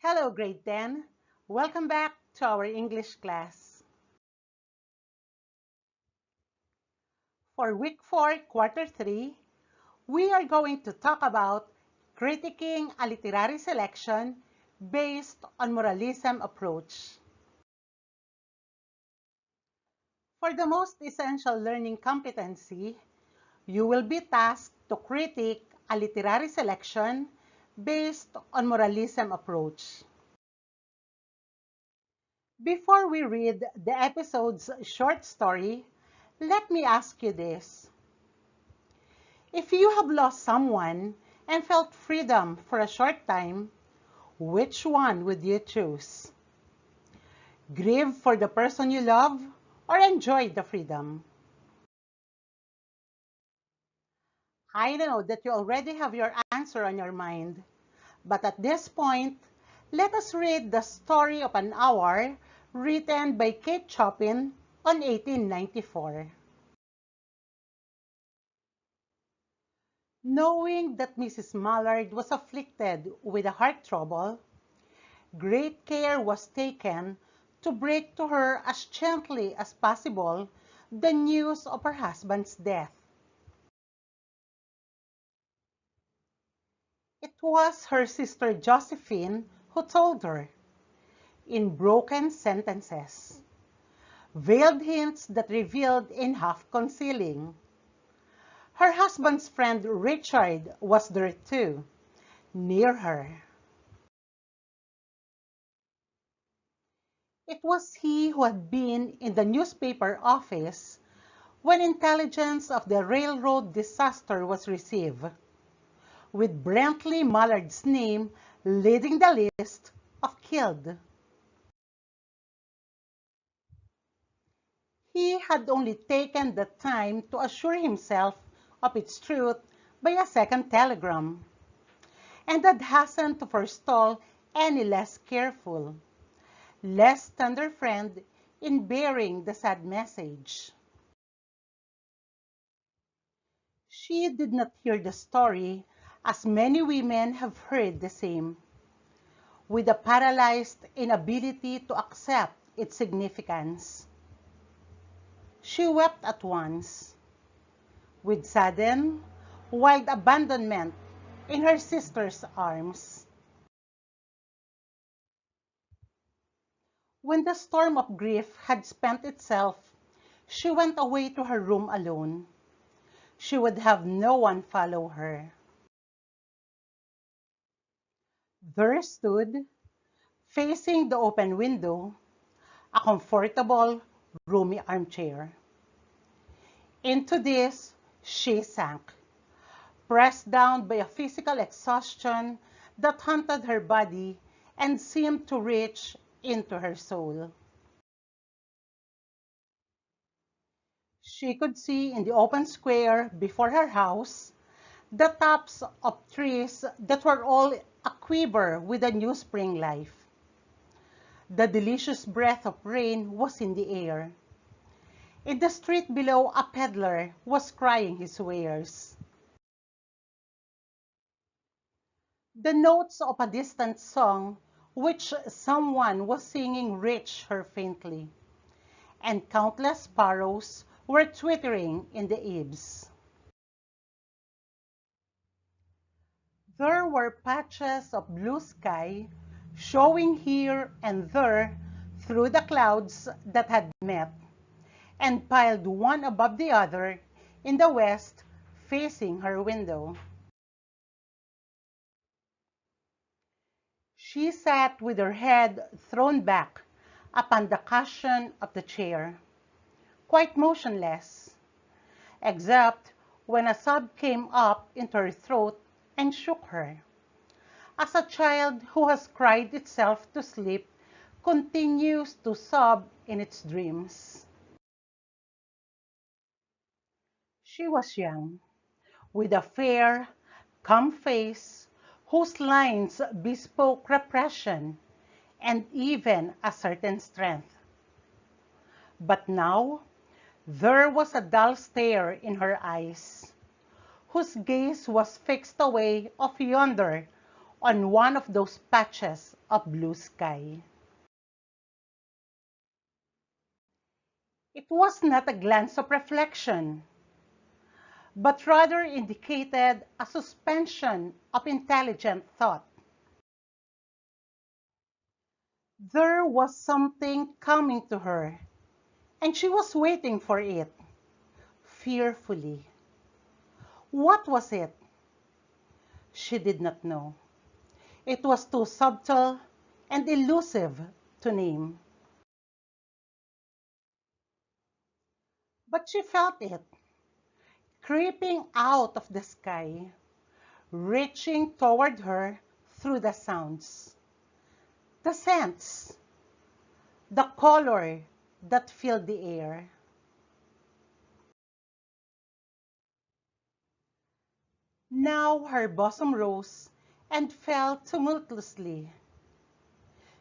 Hello, grade 10. Welcome back to our English class. For week 4, quarter 3, we are going to talk about critiquing a literary selection based on moralism approach. For the most essential learning competency, you will be tasked to critique a literary selection based on moralism approach. Before we read the episode's short story, let me ask you this. If you have lost someone and felt freedom for a short time, which one would you choose? Grieve for the person you love or enjoy the freedom? I know that you already have your answer on your mind, but at this point, let us read the story of an hour written by Kate Chopin on 1894. Knowing that Mrs. Mallard was afflicted with a heart trouble, great care was taken to break to her as gently as possible the news of her husband's death. It was her sister Josephine who told her, in broken sentences, veiled hints that revealed in half concealing. Her husband's friend Richard was there too, near her. It was he who had been in the newspaper office when intelligence of the railroad disaster was received, with Brantley Mallard's name leading the list of killed. He had only taken the time to assure himself of its truth by a second telegram, and had hastened to forestall any less careful, less tender friend in bearing the sad message. She did not hear the story, as many women have heard the same, with a paralyzed inability to accept its significance. She wept at once, with sudden, wild abandonment in her sister's arms. When the storm of grief had spent itself, she went away to her room alone. She would have no one follow her. There stood, facing the open window, a comfortable, roomy armchair. Into this she sank, pressed down by a physical exhaustion that haunted her body and seemed to reach into her soul. She could see in the open square before her house the tops of trees that were all aquiver with a new spring life. The delicious breath of rain was in the air. In the street below, a peddler was crying his wares. The notes of a distant song which someone was singing reached her faintly, and countless sparrows were twittering in the eaves. There were patches of blue sky showing here and there through the clouds that had met, and piled one above the other in the west facing her window. She sat with her head thrown back upon the cushion of the chair, quite motionless, except when a sob came up into her throat and shook her, as a child who has cried itself to sleep continues to sob in its dreams. She was young, with a fair, calm face whose lines bespoke repression and even a certain strength. But now there was a dull stare in her eyes, whose gaze was fixed away off yonder on one of those patches of blue sky. It was not a glance of reflection, but rather indicated a suspension of intelligent thought. There was something coming to her, and she was waiting for it, fearfully. What was it? She did not know. It was too subtle and elusive to name. But she felt it, creeping out of the sky, reaching toward her through the sounds, the scents, the color that filled the air. Now her bosom rose and fell tumultuously.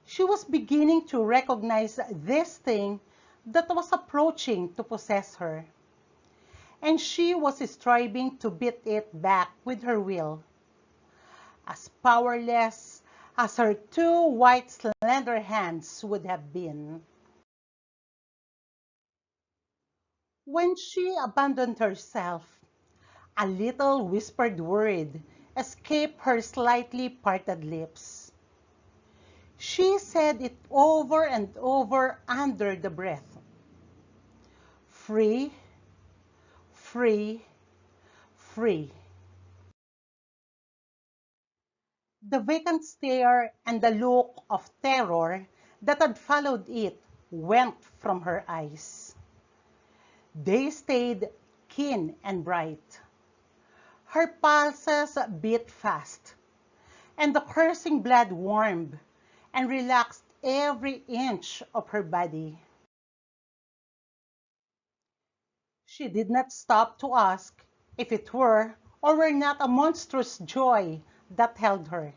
She was beginning to recognize this thing that was approaching to possess her, and she was striving to beat it back with her will, as powerless as her two white slender hands would have been. When she abandoned herself, a little whispered word escaped her slightly parted lips. She said it over and over under the breath. Free, free, free. The vacant stare and the look of terror that had followed it went from her eyes. They stayed keen and bright. Her pulses beat fast, and the coursing blood warmed and relaxed every inch of her body. She did not stop to ask if it were or were not a monstrous joy that held her.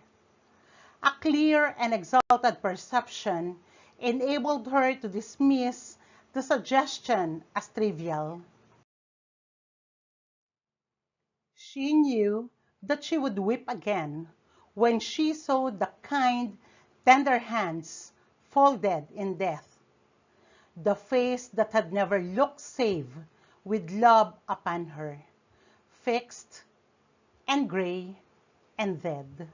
A clear and exalted perception enabled her to dismiss the suggestion as trivial. She knew that she would weep again when she saw the kind, tender hands folded in death, the face that had never looked save with love upon her, fixed and gray and dead.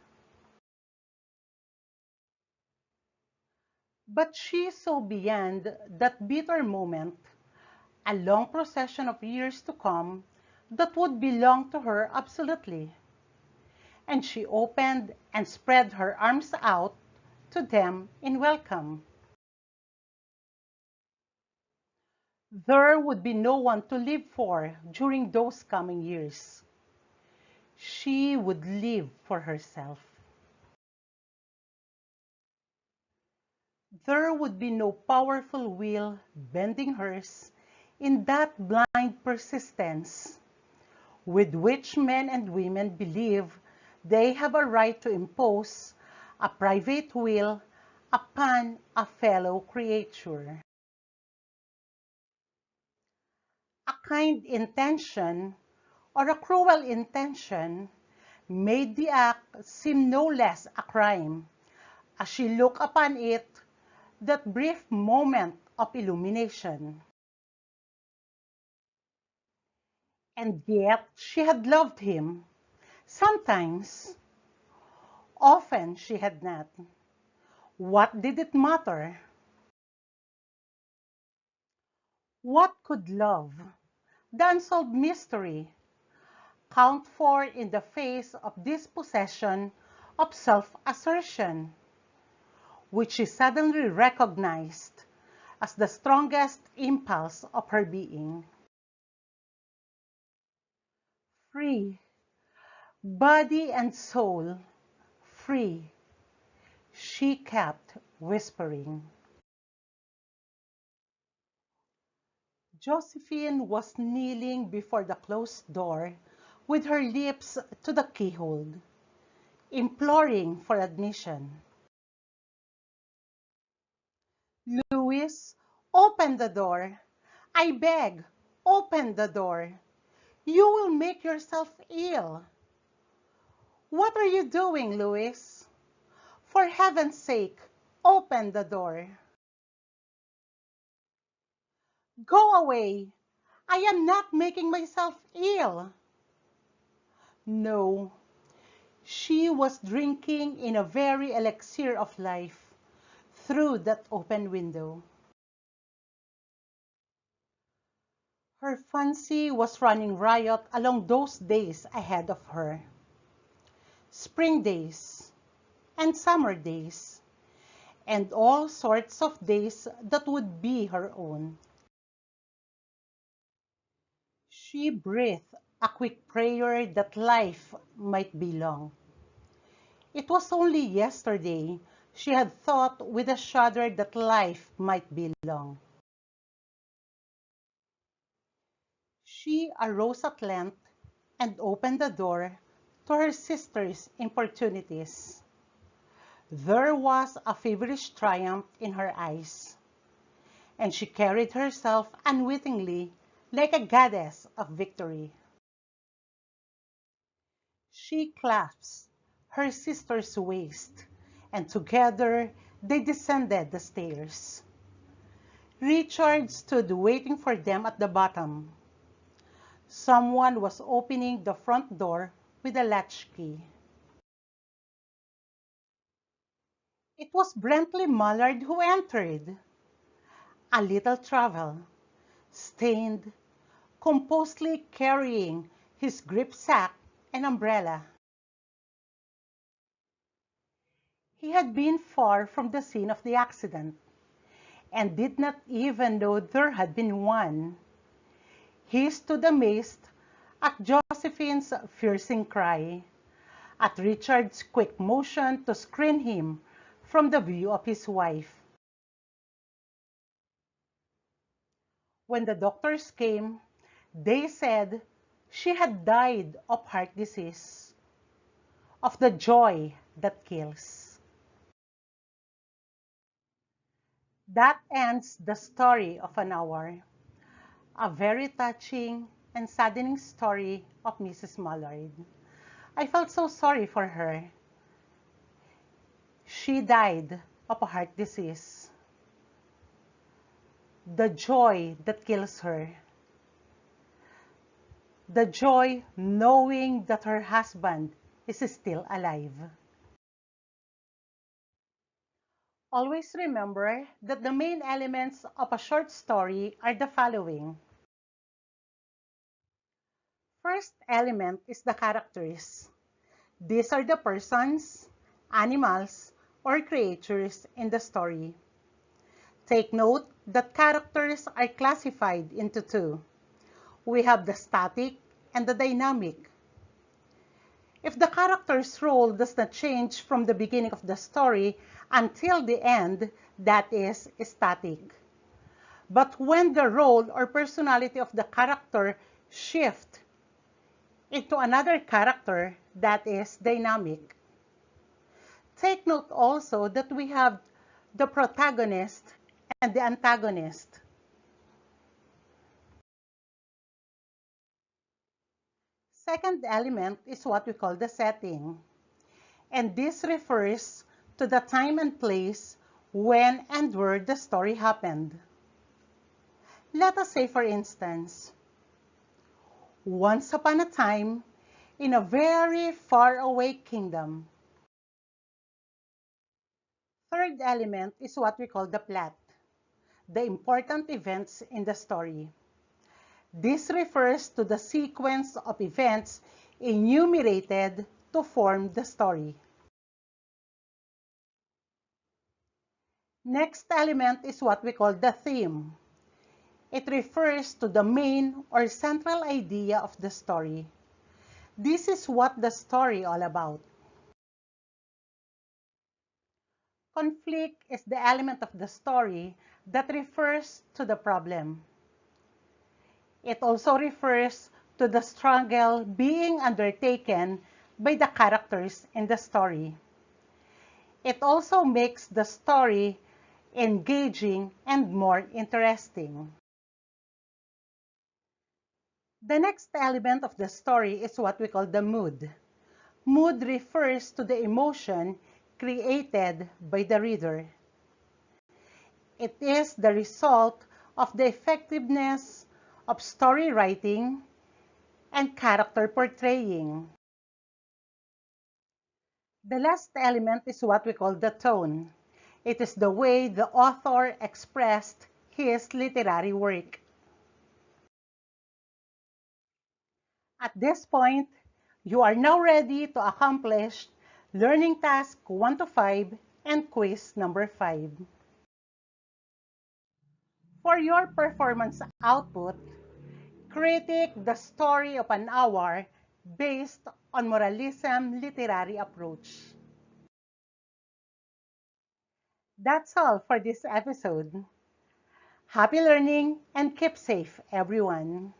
But she saw beyond that bitter moment a long procession of years to come that would belong to her absolutely. And she opened and spread her arms out to them in welcome. There would be no one to live for during those coming years. She would live for herself. There would be no powerful will bending hers in that blind persistence with which men and women believe they have a right to impose a private will upon a fellow creature. A kind intention or a cruel intention made the act seem no less a crime as she looked upon it that brief moment of illumination. And yet she had loved him. Sometimes, often she had not. What did it matter? What could love, the unsolved mystery, count for in the face of this possession of self-assertion, which she suddenly recognized as the strongest impulse of her being? Free, body and soul, free, she kept whispering. Josephine was kneeling before the closed door with her lips to the keyhole, imploring for admission. Louis, open the door. I beg, open the door. You will make yourself ill. What are you doing, Louis? For heaven's sake, open the door. Go away. I am not making myself ill. No, she was drinking in a very elixir of life through that open window. Her fancy was running riot along those days ahead of her. Spring days and summer days and all sorts of days that would be her own. She breathed a quick prayer that life might be long. It was only yesterday she had thought with a shudder that life might be long. She arose at length and opened the door to her sister's importunities. There was a feverish triumph in her eyes, and she carried herself unwittingly like a goddess of victory. She clasped her sister's waist, and together they descended the stairs. Richard stood waiting for them at the bottom. Someone was opening the front door with a latchkey. It was Brentley Mallard who entered. A little travel, stained, composedly carrying his gripsack and umbrella. He had been far from the scene of the accident, and did not even know there had been one. He stood amazed at Josephine's piercing cry, at Richard's quick motion to screen him from the view of his wife. When the doctors came, they said she had died of heart disease, of the joy that kills. That ends the story of an hour, a very touching and saddening story of Mrs. Mallard. I felt so sorry for her. She died of a heart disease. The joy that kills her. The joy knowing that her husband is still alive. Always remember that the main elements of a short story are the following. First element is the characters. These are the persons, animals, or creatures in the story. Take note that characters are classified into two. We have the static and the dynamic. If the character's role does not change from the beginning of the story until the end, that is static. But when the role or personality of the character shifts into another character, that is dynamic. Take note also that we have the protagonist and the antagonist. Second element is what we call the setting. And this refers to the time and place when and where the story happened. Let us say, for instance, once upon a time, in a very far-away kingdom. Third element is what we call the plot, the important events in the story. This refers to the sequence of events enumerated to form the story. Next element is what we call the theme. It refers to the main or central idea of the story. This is what the story all about. Conflict is the element of the story that refers to the problem. It also refers to the struggle being undertaken by the characters in the story. It also makes the story engaging and more interesting. The next element of the story is what we call the mood. Mood refers to the emotion created by the reader. It is the result of the effectiveness of story writing and character portraying. The last element is what we call the tone. It is the way the author expressed his literary work. At this point, you are now ready to accomplish learning task 1 to 5 and quiz number 5. For your performance output, critique the story of an hour based on moralism literary approach. That's all for this episode. Happy learning and keep safe, everyone.